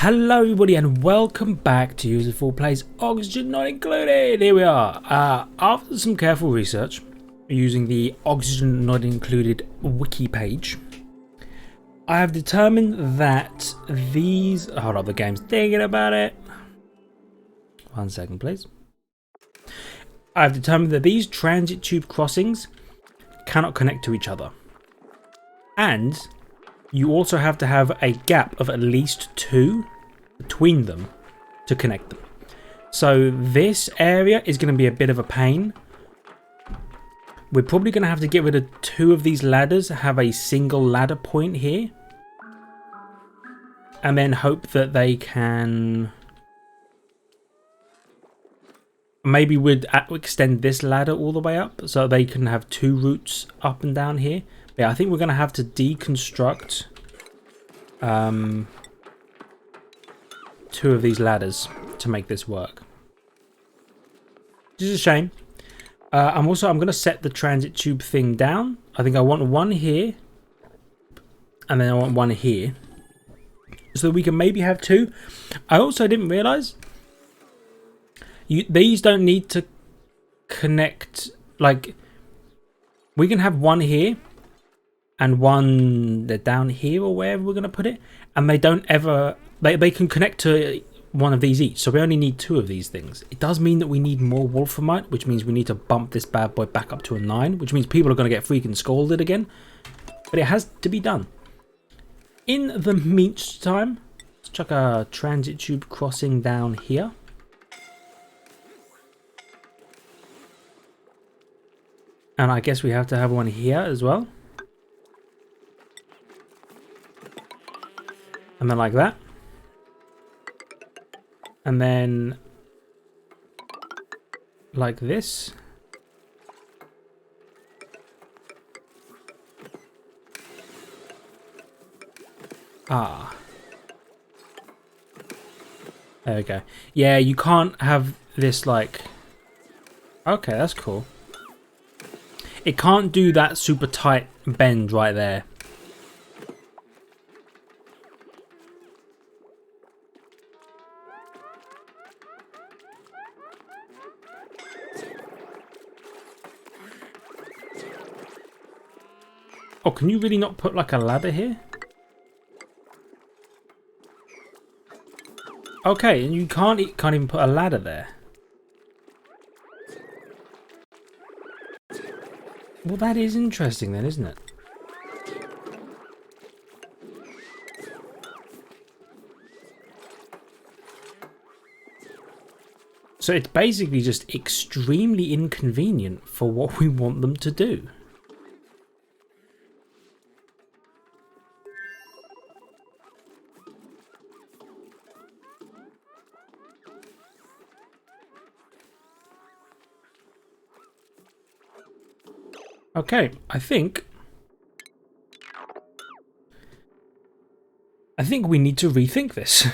Hello everybody and welcome back to User4 Plays Oxygen Not Included. Here we are. After some careful research using the Oxygen Not Included wiki page, I have determined that these... Hold up, the game's thinking about it. 1 second please. I've determined that these transit tube crossings cannot connect to each other. And you also have to have a gap of at least 2 between them to connect them. So this area is going to be a bit of a pain. We're probably going to have to get rid of 2 of these ladders, have a single ladder point here, and then hope that they can... Maybe we'd extend this ladder all the way up so they can have 2 routes up and down here. Yeah, I think we're going to have to deconstruct 2 of these ladders to make this work. Which is a shame. I'm going to set the transit tube thing down. I think I want 1 here. And then I want 1 here. So we can maybe have 2. I also didn't realise these don't need to connect. Like, we can have 1 here and 1 down here or wherever we're going to put it, and they don't ever they can connect to 1 of these each, so we only need 2 of these things. It does mean that we need more wolframite, which means we need to bump this bad boy back up to a 9, which means people are going to get freaking scolded again, but it has to be done. In the meantime, let's chuck a transit tube crossing down here. And I guess we have to have 1 here as well. And then like that. And then like this. Ah. There we go. Yeah, you can't have this like... Okay, that's cool. It can't do that super tight bend right there. Oh, can you really not put like a ladder here? Okay, and you can't even put a ladder there. Well, that is interesting then, isn't it? So it's basically just extremely inconvenient for what we want them to do. Okay, I think we need to rethink this.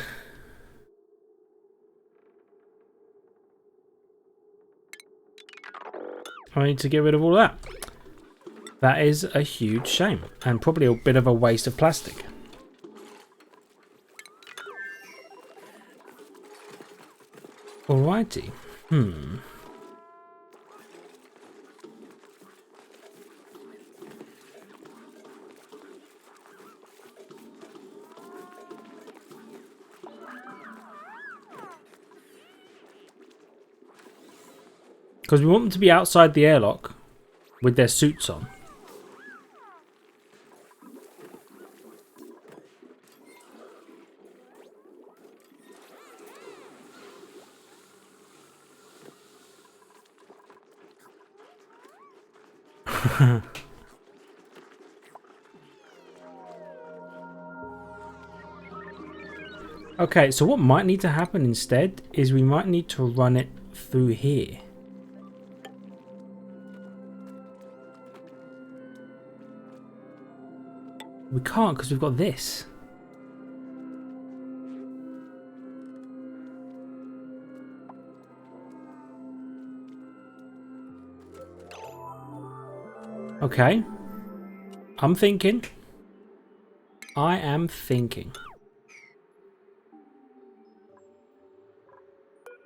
I need to get rid of all that. That is a huge shame and probably a bit of a waste of plastic. Alrighty. Because we want them to be outside the airlock with their suits on. Okay, so what might need to happen instead is we might need to run it through here. We can't because we've got this. Okay. I'm thinking. I am thinking.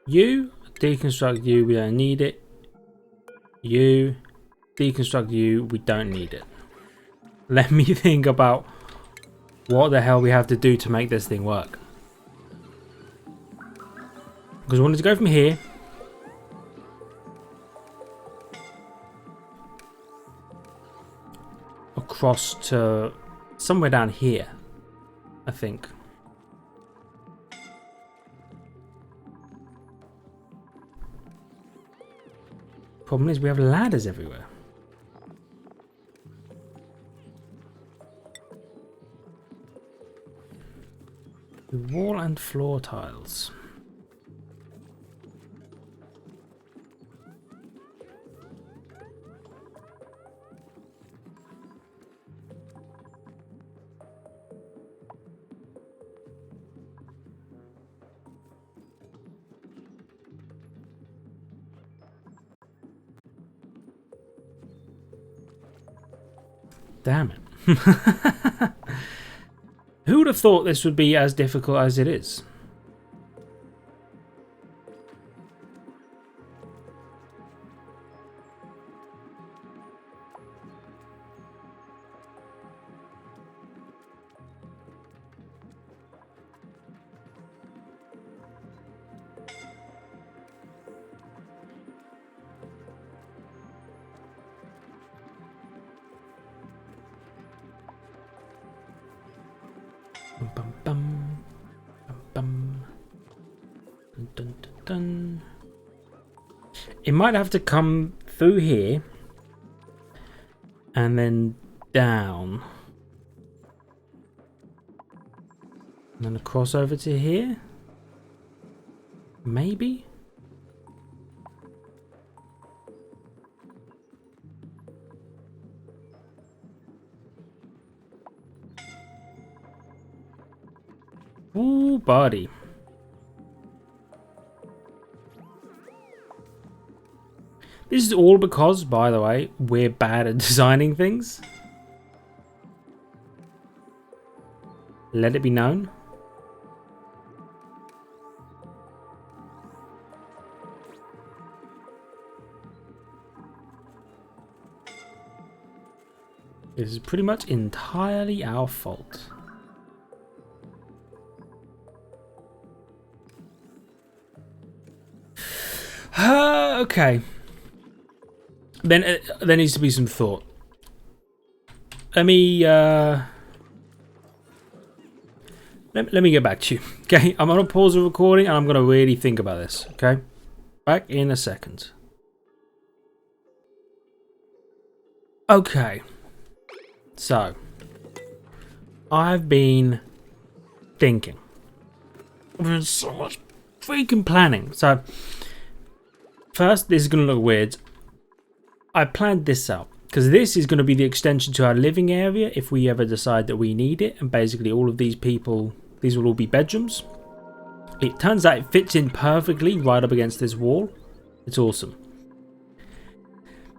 You, deconstruct you, we don't need it. You, deconstruct you, we don't need it. Let me think about what the hell we have to do to make this thing work. Because we wanted to go from here. Across to somewhere down here, I think. Problem is we have ladders everywhere. Wall and floor tiles. Damn it. Who would have thought this would be as difficult as it is? Bum, bum, bum, bum. Dun, dun, dun, dun. It might have to come through here and then down and then across over to here, maybe. Ooh, buddy. This is all because, by the way, we're bad at designing things. Let it be known. This is pretty much entirely our fault. Okay. Then there needs to be some thought. Let me let me get back to you. Okay, I'm gonna pause the recording and I'm gonna really think about this. Okay, back in a second. Okay, so I've been thinking. There's so much freaking planning. So first, this is gonna look weird. I planned this out because this is going to be the extension to our living area if we ever decide that we need it, and basically all of these people, these will all be bedrooms. It turns out it fits in perfectly right up against this wall. It's awesome.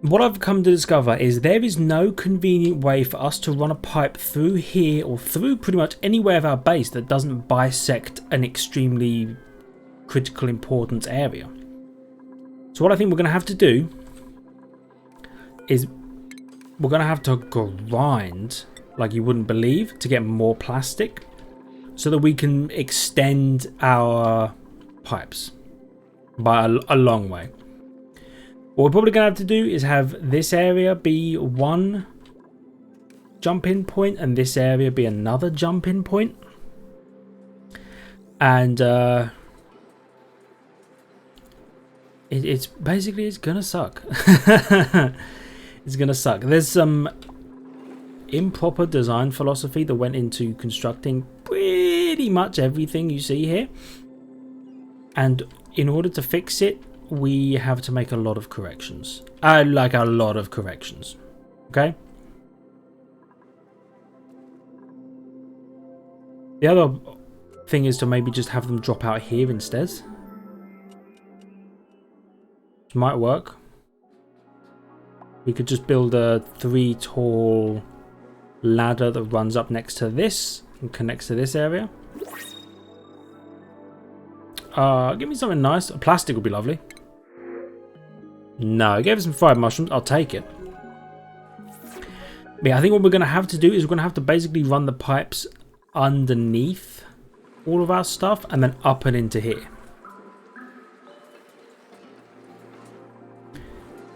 What I've come to discover is there is no convenient way for us to run a pipe through here or through pretty much anywhere of our base that doesn't bisect an extremely critical importance area. So what I think we're going to have to do is we're going to have to grind like you wouldn't believe to get more plastic so that we can extend our pipes by a long way. What we're probably going to have to do is have this area be one jump-in point and this area be another jump-in point. And it's basically, it's going to suck. It's gonna suck. There's some improper design philosophy that went into constructing pretty much everything you see here, and in order to fix it we have to make a lot of corrections. Like a lot of corrections. Okay, the other thing is to maybe just have them drop out here instead, which might work. We could just build a 3 tall ladder that runs up next to this and connects to this area. Give me something nice. Plastic would be lovely. No, it gave us some fried mushrooms. I'll take it. But yeah, I think what we're going to have to do is we're going to have to basically run the pipes underneath all of our stuff and then up and into here.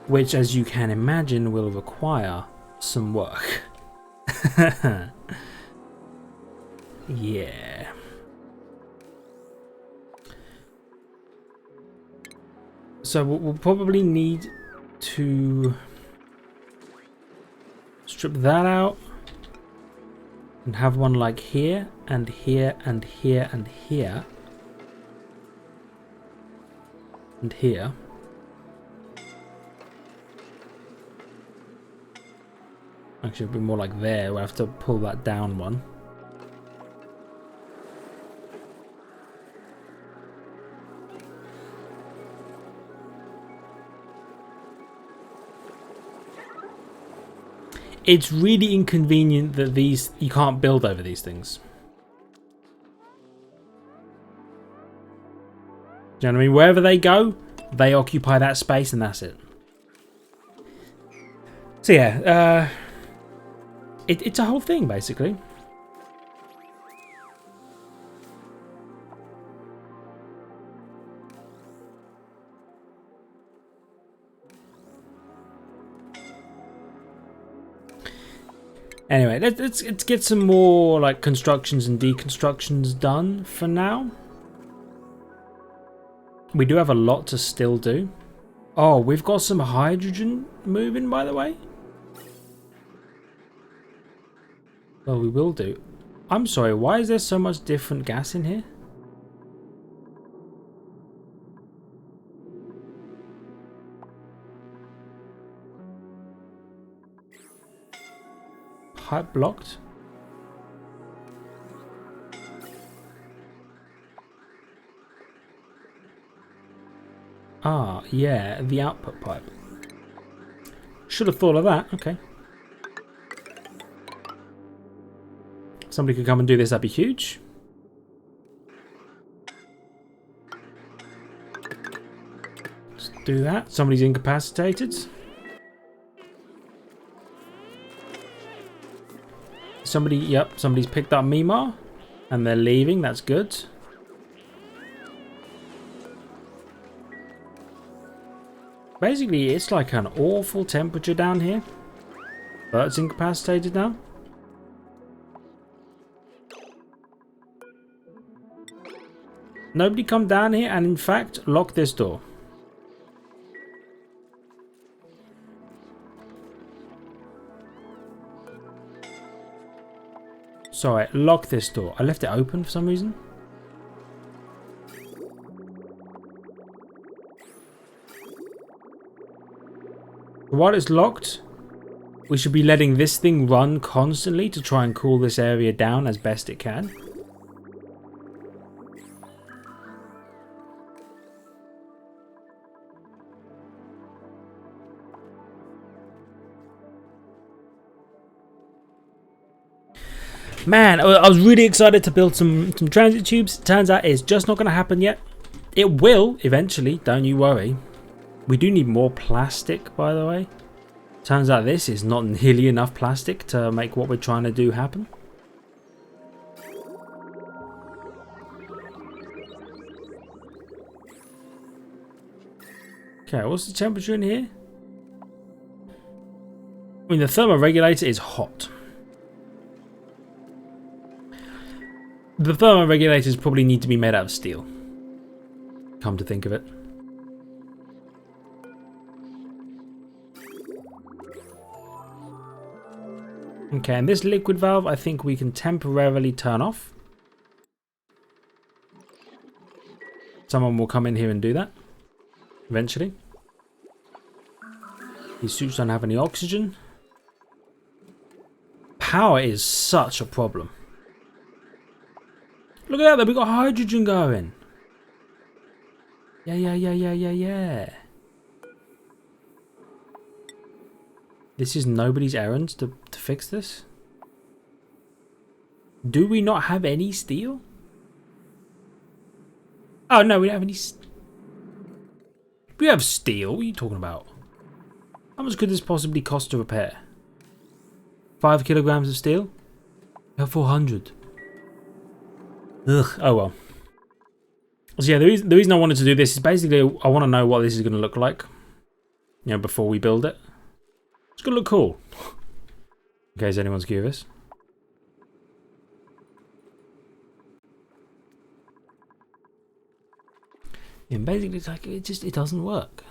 Which, as you can imagine, will require some work. Yeah. So we'll probably need to strip that out and have one like here and here and here and here and here. Actually, it'll be more like there. We'll have to pull that down one. It's really inconvenient that you can't build over these things. Do you know what I mean? Wherever they go, they occupy that space and that's it. So yeah, it's a whole thing basically. Anyway, let's get some more like constructions and deconstructions done for now. We do have a lot to still do. Oh, we've got some hydrogen moving, by the way. Well, we will do. I'm sorry, why is there so much different gas in here? Pipe blocked. Ah, yeah, the output pipe. Should have thought of that. Okay. Somebody could come and do this, that'd be huge. Let's do that. Somebody's incapacitated. Somebody's picked up Mima and they're leaving, that's good. Basically, it's like an awful temperature down here. Bert's incapacitated now. Nobody come down here and in fact lock this door. Sorry, lock this door. I left it open for some reason. While it's locked, we should be letting this thing run constantly to try and cool this area down as best it can. Man, I was really excited to build some transit tubes. Turns out it's just not going to happen yet. It will eventually, don't you worry. We do need more plastic, by the way. Turns out this is not nearly enough plastic to make what we're trying to do happen. Okay, what's the temperature in here? I mean, the thermoregulator is hot. The thermoregulators probably need to be made out of steel. Come to think of it. Okay, and this liquid valve I think we can temporarily turn off. Someone will come in here and do that. Eventually. These suits don't have any oxygen. Power is such a problem. Look at that, we've got hydrogen going. Yeah. This is nobody's errand to fix this. Do we not have any steel? Oh no, we don't have any. We have steel. What are you talking about? How much could this possibly cost to repair? 5 kilograms of steel? We have 400. Ugh. Oh well. So yeah, the reason I wanted to do this is basically I want to know what this is going to look like. You know, before we build it. It's going to look cool. In case anyone's curious. And basically, it's like it doesn't work.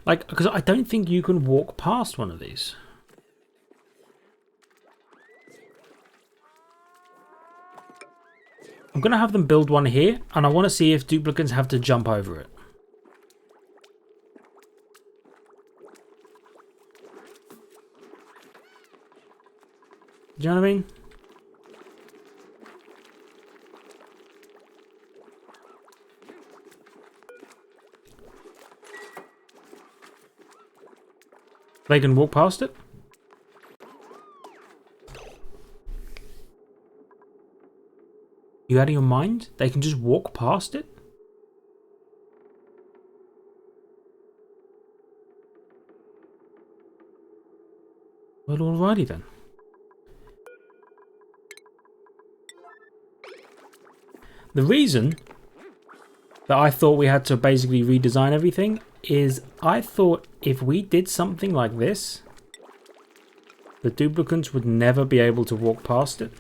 Like, because I don't think you can walk past one of these. I'm gonna have them build one here, and I want to see if duplicates have to jump over it. Do you know what I mean? They can walk past it? You out of your mind? They can just walk past it? Well, alrighty then. The reason that I thought we had to basically redesign everything is I thought if we did something like this, the duplicants would never be able to walk past it.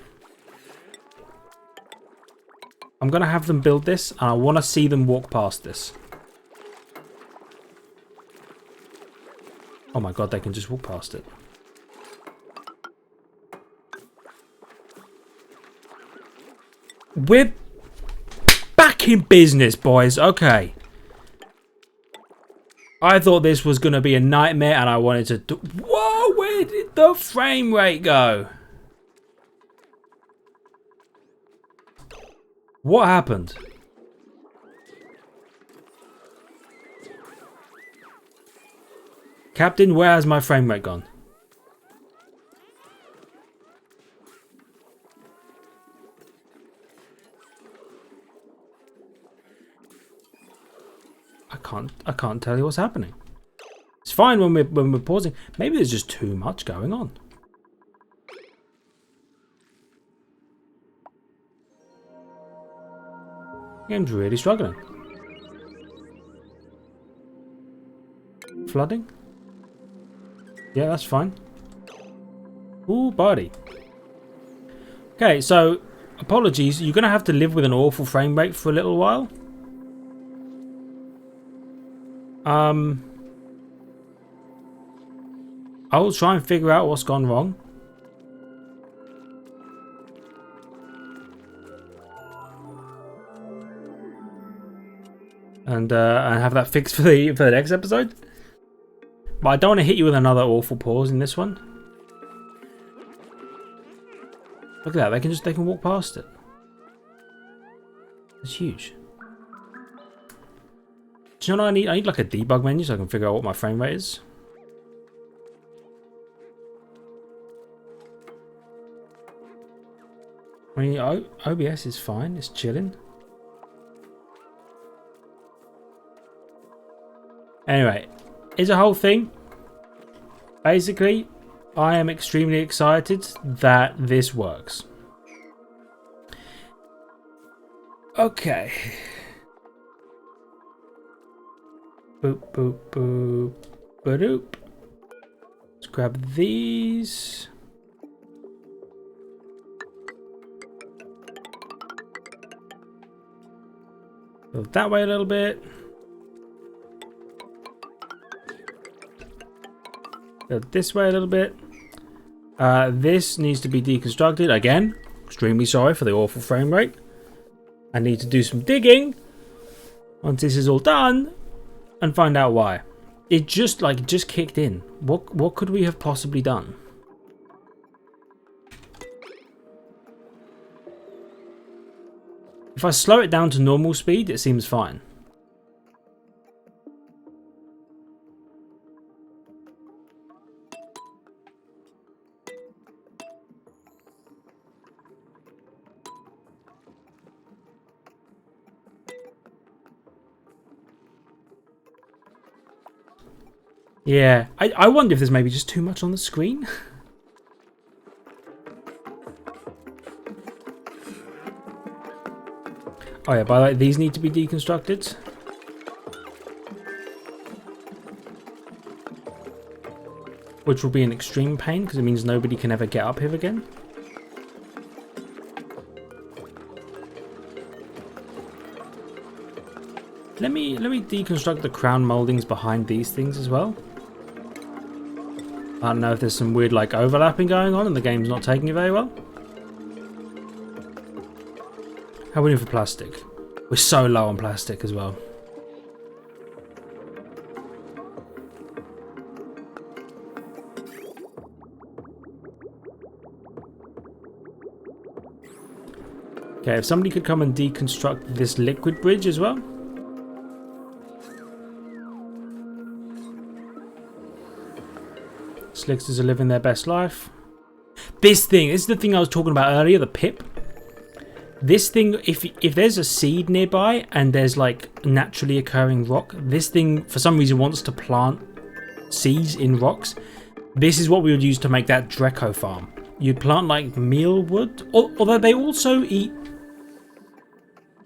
I'm going to have them build this, and I want to see them walk past this. Oh my god, they can just walk past it. We're back in business, boys. Okay. I thought this was going to be a nightmare, and I wanted to do... Whoa, where did the frame rate go? What happened? Captain, where has my frame rate gone? I can't tell you what's happening. It's fine when we're pausing. Maybe there's just too much going on. Game's really struggling. Flooding? Yeah, that's fine. Ooh, buddy. Okay, so apologies. You're gonna have to live with an awful frame rate for a little while. I'll try and figure out what's gone wrong. And have that fixed for the next episode. But I don't want to hit you with another awful pause in this one. Look at that, they can walk past it. It's huge. Do you know what I need? I need like a debug menu so I can figure out what my frame rate is. I mean, OBS is fine, it's chilling. Anyway, it's a whole thing. Basically, I am extremely excited that this works. Okay. Boop, boop, boop, ba-doop. Let's grab these. Go that way a little bit. Go this way a little bit. This needs to be deconstructed. Again, extremely sorry for the awful frame rate. I need to do some digging once this is all done and find out why. It just kicked in. What could we have possibly done? If I slow it down to normal speed, it seems fine. Yeah, I wonder if there's maybe just too much on the screen. Oh yeah, by the way, these need to be deconstructed. Which will be an extreme pain, because it means nobody can ever get up here again. Let me deconstruct the crown moldings behind these things as well. I don't know if there's some weird like overlapping going on and the game's not taking it very well. How are we doing for plastic? We're so low on plastic as well. Okay, if somebody could come and deconstruct this liquid bridge as well. Slicksters are living their best life. This is the thing I was talking about earlier, the pip. This thing, if there's a seed nearby and there's like naturally occurring rock, this thing for some reason wants to plant seeds in rocks. This is what we would use to make that Dreco farm. You'd plant like mealwood, although they also eat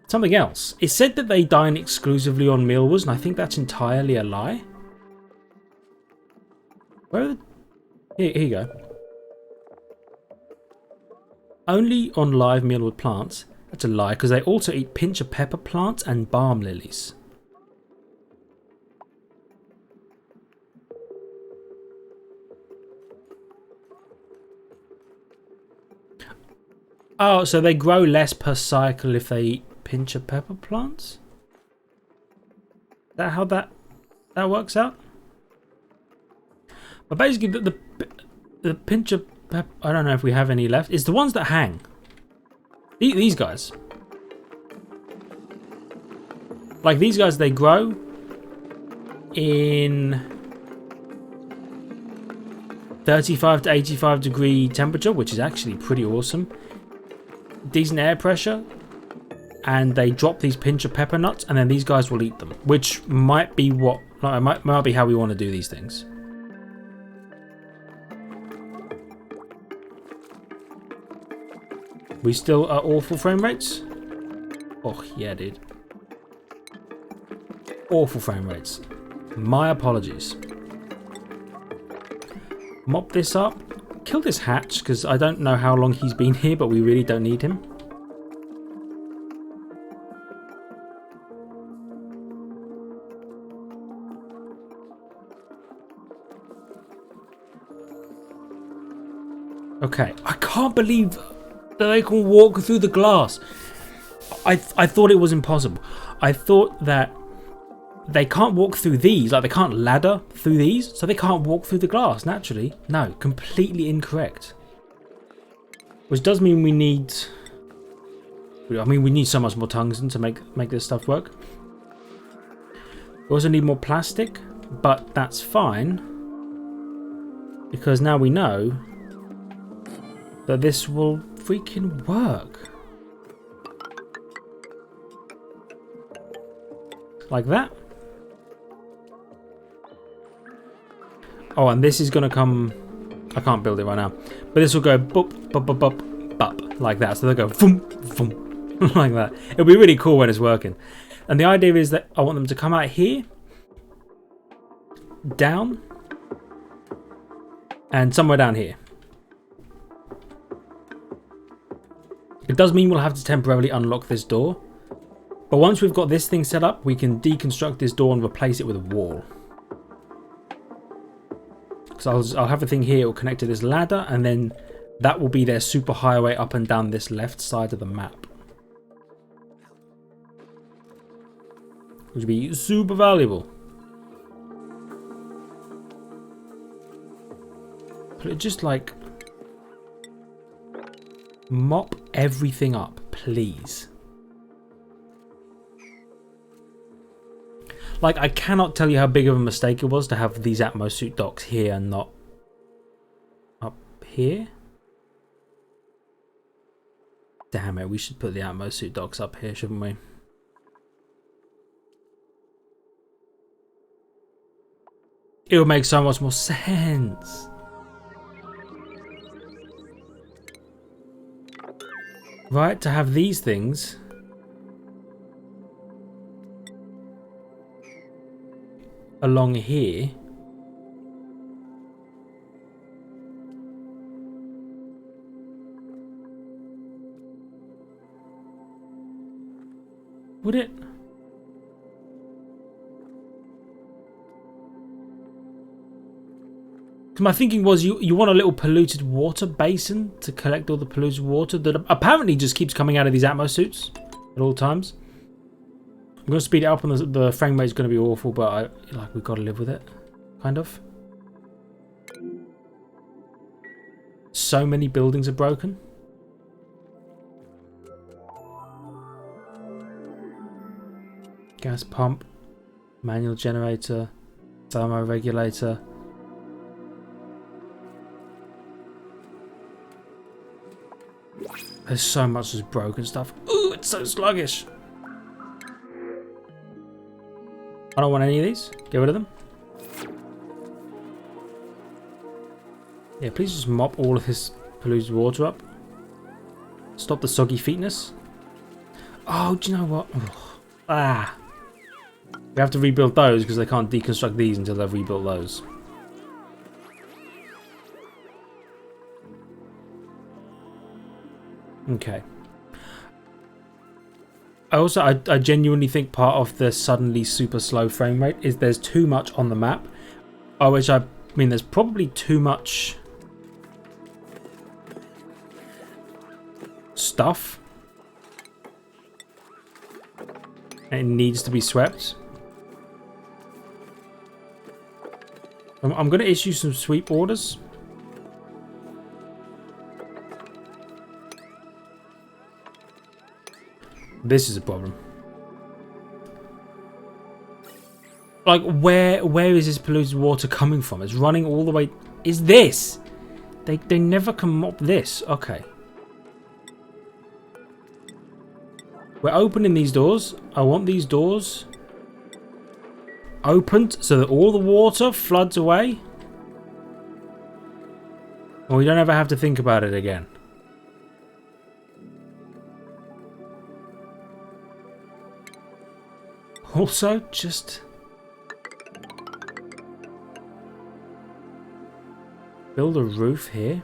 something else. It said that they dine exclusively on mealwood, and I think that's entirely a lie. Where are the... Here you go. Only on live mealwood plants. That's a lie, because they also eat pincher pepper plants and balm lilies. Oh, so they grow less per cycle if they eat pincher pepper plants? Is that how that works out? But basically, the pincher pepper, I don't know if we have any left. It's the ones that hang. These guys. Like these guys, they grow in 35 to 85 degree temperature, which is actually pretty awesome. Decent air pressure. And they drop these pincher pepper nuts, and then these guys will eat them. Which might be what, like, might be how we want to do these things. We still are awful frame rates? Oh, yeah, dude. Awful frame rates. My apologies. Mop this up. Kill this hatch, because I don't know how long he's been here, but we really don't need him. Okay, I can't believe that they can walk through the glass. I thought it was impossible. I thought that they can't walk through these, like they can't ladder through these, so they can't walk through the glass naturally. No, completely incorrect. Which does mean we need... I mean, we need so much more tungsten to make this stuff work. We also need more plastic, but that's fine. Because now we know that this will freaking work. Like that. Oh, and this is going to come... I can't build it right now. But this will go boop, boop, boop, boop, boop, like that. So they'll go boom, boom, like that. It'll be really cool when it's working. And the idea is that I want them to come out here, down, and somewhere down here. It does mean we'll have to temporarily unlock this door. But once we've got this thing set up, we can deconstruct this door and replace it with a wall. So I'll have a thing here, it will connect to this ladder, and then that will be their super highway up and down this left side of the map. Which would be super valuable. But it just like... mop everything up, please. Like, I cannot tell you how big of a mistake it was to have these Atmosuit docks here and not up here. Damn it, we should put the Atmosuit docks up here, shouldn't we? It would make so much more sense. Right, to have these things along here. Would it? Because my thinking was you want a little polluted water basin to collect all the polluted water that apparently just keeps coming out of these Atmos suits at all times. I'm going to speed it up and the frame rate's going to be awful, but we've got to live with it. Kind of. So many buildings are broken. Gas pump, manual generator, thermoregulator. There's so much just broken stuff. Ooh, it's so sluggish. I don't want any of these. Get rid of them. Yeah, please just mop all of this polluted water up. Stop the soggy feetness. Oh, do you know what? Ah. We have to rebuild those because they can't deconstruct these until they've rebuilt those. Okay. I genuinely think part of the suddenly super slow frame rate is there's too much on the map. I mean there's probably too much stuff. And it needs to be swept. I'm going to issue some sweep orders. This is a problem. Like, where is this polluted water coming from? It's running all the way. Is this? They never can mop this. Okay. We're opening these doors. I want these doors opened so that all the water floods away. And we don't ever have to think about it again. Also, just build a roof here.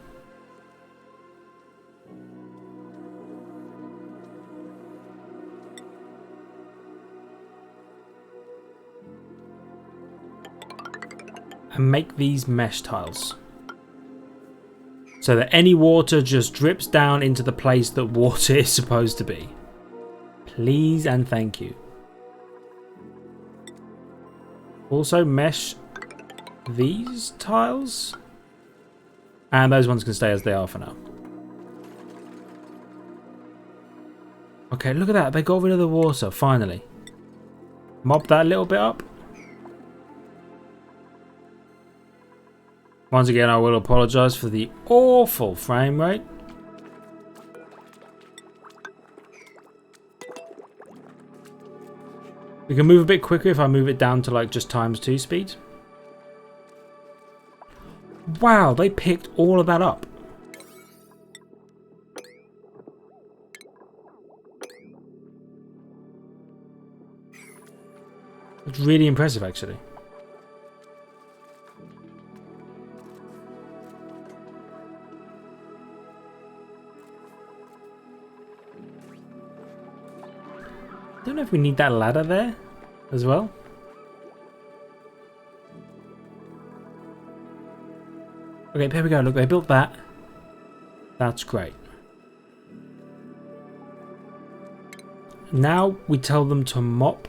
And make these mesh tiles. So that any water just drips down into the place that water is supposed to be. Please and thank you. Also mesh these tiles. And those ones can stay as they are for now. Okay, look at that. They got rid of the water, finally. Mop that a little bit up. Once again, I will apologise for the awful frame rate. We can move a bit quicker if I move it down to like just ×2 speed. Wow, they picked all of that up. It's really impressive, actually. I don't know if we need that ladder there as well. Okay, there we go. Look, they built that. That's great. Now we tell them to mop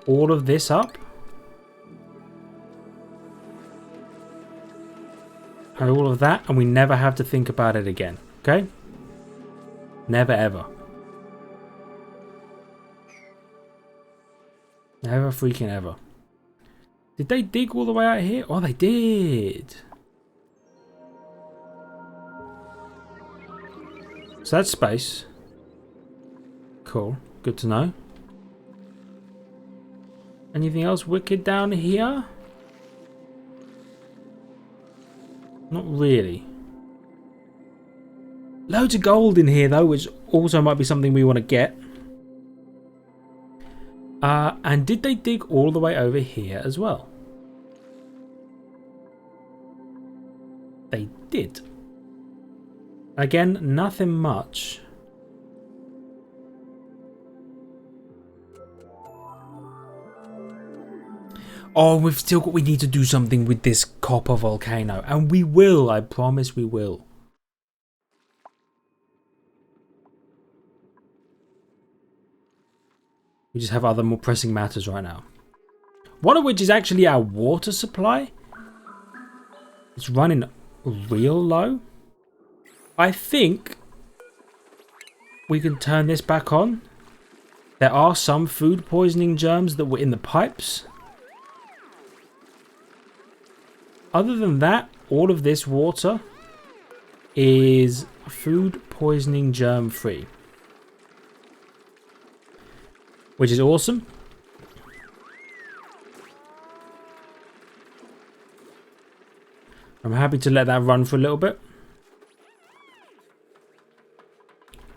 all of this up. And all of that, and we never have to think about it again. Okay? Never ever. Never freaking ever. Did they dig all the way out here? Oh, they did. So that's space. Cool. Good to know. Anything else wicked down here? really. Loads of gold in here though, which also might be something we want to get. And did they dig all the way over here as well? They did. Again, nothing much. Oh, we need to do something with this copper volcano. And we will, I promise we will. We just have other more pressing matters right now. One of which is actually our water supply. It's running real low. I think we can turn this back on. There are some food poisoning germs that were in the pipes. Other than that, all of this water is food poisoning germ free. Which is awesome. I'm happy to let that run for a little bit.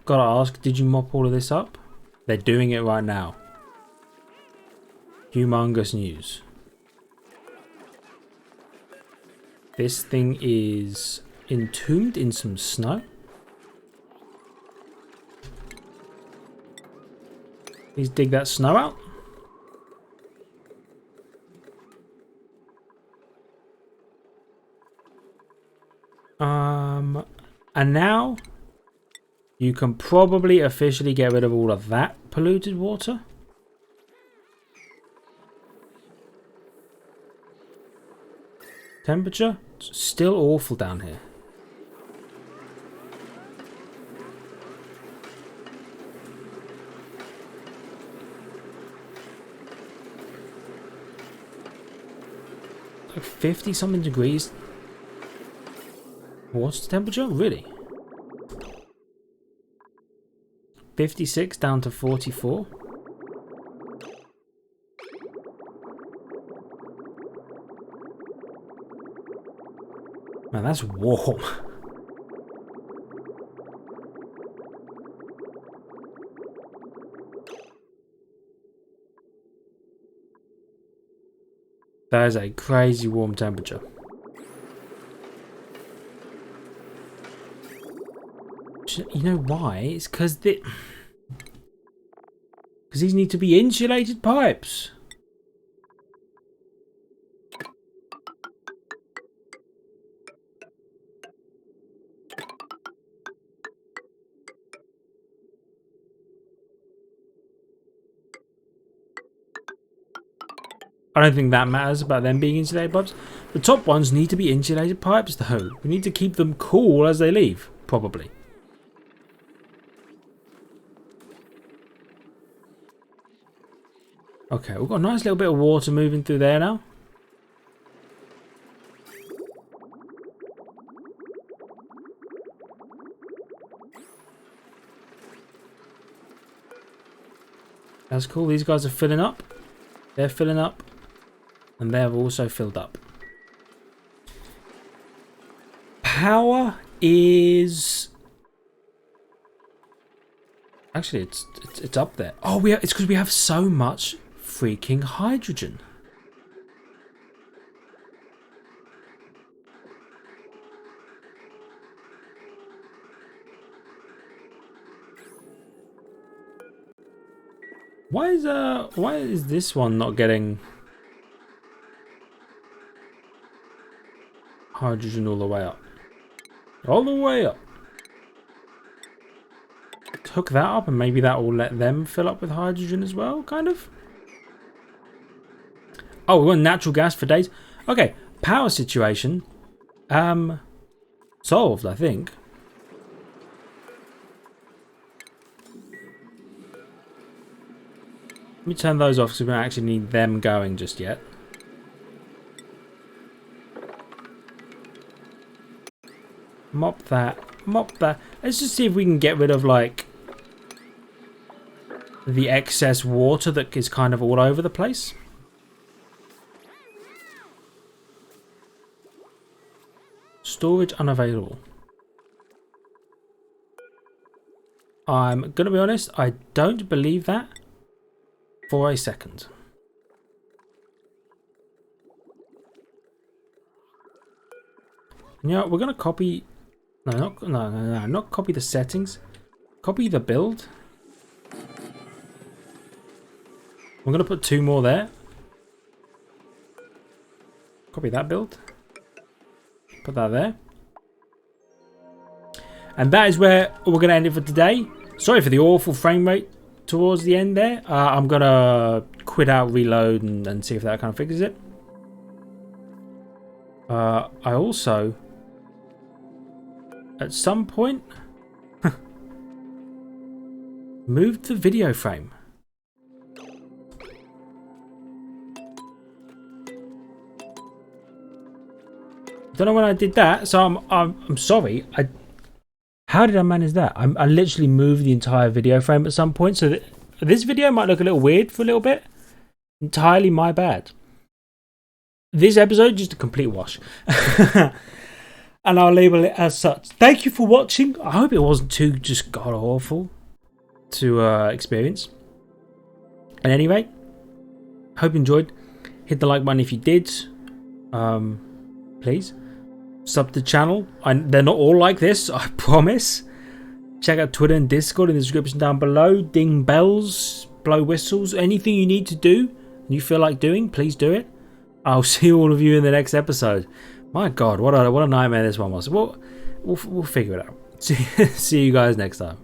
Gotta ask, did you mop all of this up? They're doing it right now. Humongous news. This thing is entombed in some snow. Please dig that snow out. And now you can probably officially get rid of all of that polluted water. Temperature? It's still awful down here. Like 50 something degrees. What's the temperature? Really? 56 down to 44. Man, that's warm. That is a crazy warm temperature. You know why? It's because these need to be insulated pipes. I don't think that matters about them being insulated pipes. The top ones need to be insulated pipes though. We need to keep them cool as they leave, probably. Okay, we've got a nice little bit of water moving through there now. That's cool. These guys are filling up. They're filling up. And they've also filled up. Power is... Actually, it's up there. Oh, it's because we have so much freaking hydrogen. Why is this one not getting hydrogen all the way up? All the way up. Hook that up and maybe that will let them fill up with hydrogen as well, kind of. Oh, we're on natural gas for days. Okay, power situation. Solved, I think. Let me turn those off because we don't actually need them going just yet. Mop that. Mop that. Let's just see if we can get rid of, like, the excess water that is kind of all over the place. storage unavailable. I'm going to be honest, I don't believe that for a second. You know, we're going to copy... No, not copy the settings. Copy the build. We're going to put 2 more there. Copy that build. Put that there. And that is where we're going to end it for today. Sorry for the awful frame rate towards the end there. I'm going to quit out, reload, and see if that kind of fixes it. I also, at some point, moved the video frame. Don't know when I did that, so I'm sorry. How did I manage that? I literally moved the entire video frame at some point, so this video might look a little weird for a little bit. Entirely my bad. This episode just a complete wash, and I'll label it as such. Thank you for watching. I hope it wasn't too just god awful to experience. And anyway, hope you enjoyed. Hit the like button if you did. Please. Sub to the channel. They're not all like this, I promise. Check out Twitter and Discord in the description down below. Ding bells, blow whistles, anything you need to do and you feel like doing, please do it. I'll see all of you in the next episode. My God, what a nightmare this one was. We'll figure it out. See you guys next time.